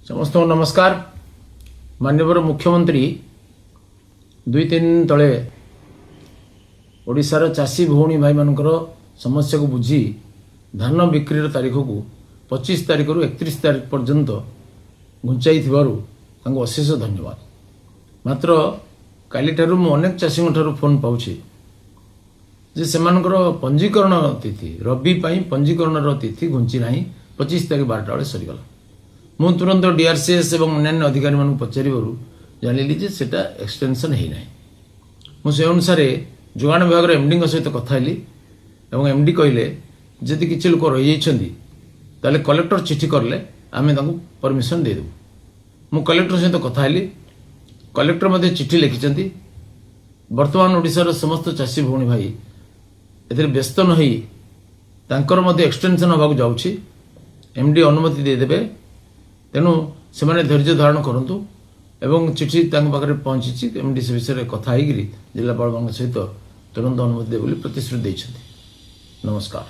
समस्त नमस्कार। माननीय मुख्यमंत्री 2-3 दिन तले ओडिशार चाषी भौणी भाई मानकर समस्या को बुझी धान बिक्री तारीख को 25 तारीख रु 31 तारीख पर्यंत घुंचाई अशेष धन्यवाद। मात्र काली ठारू मु अनेक चाषी फोन पाउछि जे सेमानकर पंजीकरण तिथि रबी पाई पंजीकरण तिथि घुंची ना 25 तारीख 12टा बेले सरीगला। मु तुरंत डीआरसीएस और अन्य अधिकारी मान पचार जानी जे सेटा एक्सटेंशन है ना। मुझे अनुसार जोगाण विभाग एमडी सहित कथाली और एमडी कहले जदि किसी लोक रही जाते कलेक्टर चिठी करले आम परमिशन देदेव। मु कलेक्टर सहित कथाली कलेक्टर मध्य चिठी लिखिं। वर्तमान ओडिशार समस्त चाषी भौणी भाई ए व्यस्त नही एक्सटेंशन होगा जाऊँगी। एमडी अनुमति देदेवे तेणु से धैर्य धारण करूँ एवं चिठी पाखे पहुंची एमडी से विषय में कथा जिलापाल सहित तुरंत अनुमति दे प्रतिश्रुति देते। नमस्कार।